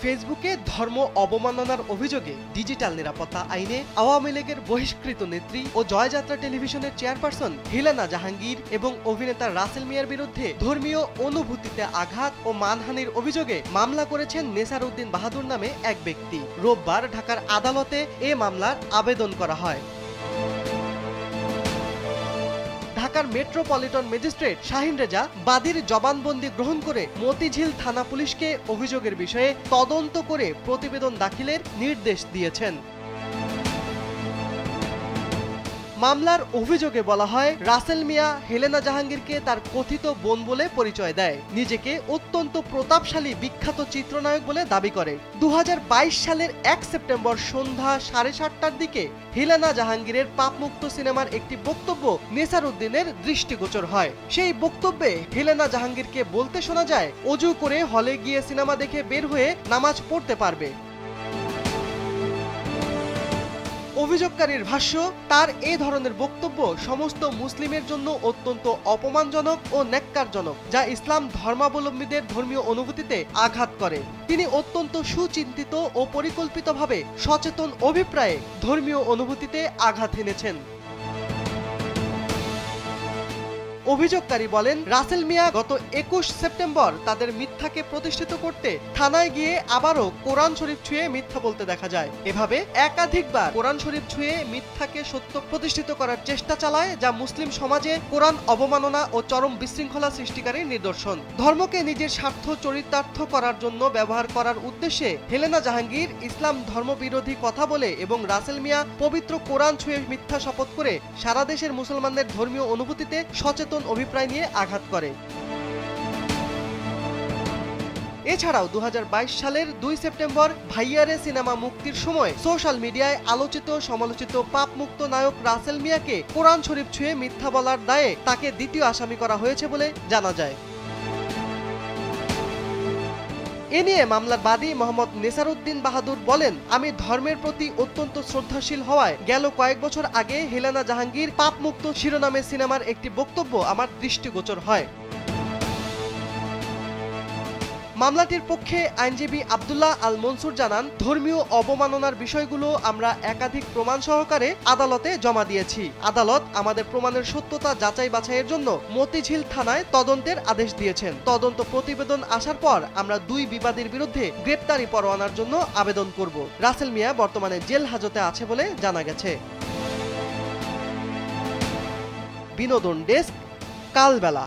ফেসবুকে ধর্ম অবমাননার অভিযোগে ডিজিটাল নিরাপত্তা আইনে আওয়ামী লীগের বহিষ্কৃত নেত্রী ও জয়যাত্রা টেলিভিশনের চেয়ারপারসন হেলেনা জাহাঙ্গীর এবং অভিনেতা রাসেল মিয়ার বিরুদ্ধে ধর্মীয় অনুভূতিতে আঘাত ও মানহানির অভিযোগে মামলা করেছেন নেসার উদ্দিন বাহাদুর নামে এক ব্যক্তি। রোববার ঢাকার আদালতে এ মামলার আবেদন করা হয়। ঢাকার মেট্রোপলিটন ম্যাজিস্ট্রেট শাহিন রেজা বাদীর জবানবন্দি গ্রহণ করে মতিঝিল থানা পুলিশকে অভিযোগের বিষয়ে তদন্ত করে প্রতিবেদন দাখিলের নির্দেশ দিয়েছেন। মামলার অভিযোগে বলা হয়, রাসেল মিয়া হেলেনা জাহাঙ্গীরকে তার কথিত বোন বলে পরিচয় দেয়, নিজেকে অত্যন্ত প্রতাপশালী বিখ্যাত চিত্রনায়ক বলে দাবি করে। 2022 সালের 1 সেপ্টেম্বর সন্ধ্যা 7:30টার দিকে হেলেনা জাহাঙ্গীরের পাপমুক্ত সিনেমার একটি বক্তব্য নেসার উদ্দিনের দৃষ্টিগোচর হয়। সেই বক্তব্যে হেলেনা জাহাঙ্গীরকে বলতে শোনা যায়, অজু করে হলে গিয়ে সিনেমা দেখে বের হয়ে নামাজ পড়তে পারবে। অভিযোগকারীর ভাষ্য, তার এ ধরনের বক্তব্য সমস্ত মুসলিমের জন্য অত্যন্ত অপমানজনক ও ন্যাক্কারজনক, যা ইসলাম ধর্মাবলম্বীদের ধর্মীয় অনুভূতিতে আঘাত করে। তিনি অত্যন্ত সুচিন্তিত ও পরিকল্পিতভাবে সচেতন অভিপ্রায়ে ধর্মীয় অনুভূতিতে আঘাত এনেছেন। অভিযোগকারী বলেন, রাসেল মিয়া গত 21 সেপ্টেম্বর তাদের মিথ্যাকে প্রতিষ্ঠিত করতে থানায় গিয়ে আবারও কোরআন শরীফ ছুঁয়ে মিথ্যা বলতে দেখা যায়। এভাবে একাধিকবার কোরআন শরীফ ছুঁয়ে মিথ্যাকে সত্য প্রতিষ্ঠিত করার চেষ্টা চালায়, যা মুসলিম সমাজে কোরআন অবমাননা ও চরম বিশৃঙ্খলা সৃষ্টিকারীর নিদর্শন। ধর্মকে নিজের স্বার্থ চরিতার্থ করার জন্য ব্যবহার করার উদ্দেশ্যে হেলেনা জাহাঙ্গীর ইসলাম ধর্মবিরোধী কথা বলে এবং রাসেল মিয়া পবিত্র কোরআন ছুঁয়ে মিথ্যা শপথ করে সারা দেশের মুসলমানদের ধর্মীয় অনুভূতিতে সচেতন অভিপ্রায় নিয়ে আঘাত করে। এছাড়াও 2022 সালের 2 সেপ্টেম্বর ভাইয়ারে সিনেমা মুক্তির সময় সোশ্যাল মিডিয়ায় আলোচিত সমালোচিত পাপমুক্ত নায়ক রাসেল মিয়াকে কোরআন শরীফ ছুঁয়ে মিথ্যা বলার দায়ে তাকে দ্বিতীয় আসামি করা হয়েছে বলে জানা যায়। এ নিয়ে মামলার বাদী মোহাম্মদ নেসার উদ্দিন বাহাদুর বলেন, আমি ধর্মের প্রতি অত্যন্ত শ্রদ্ধাশীল হওয়ায় গেল কয়েক বছর আগে হেলেনা জাহাঙ্গীর পাপমুক্ত শিরোনামে সিনেমার একটি বক্তব্য আমার দৃষ্টিগোচর হয়। মামলাটির পক্ষে আইনজীবী আব্দুল্লাহ আল মনসুর জানান, ধর্মীয় অবমাননার বিষয়গুলো আমরা একাধিক প্রমাণ সহকারে আদালতে জমা দিয়েছি। আদালত আমাদের প্রমাণের সত্যতা যাচাই বাছাইয়ের জন্য মতিঝিল থানায় তদন্তের আদেশ দিয়েছেন। তদন্ত প্রতিবেদন আসার পর আমরা 2 বিবাদীর বিরুদ্ধে গ্রেপ্তারি পরোয়ানার জন্য আবেদন করব। রাসেল মিয়া বর্তমানে জেল হাজতে আছে বলে জানা গেছে। বিনোদন ডেস্ক, কালবেলা।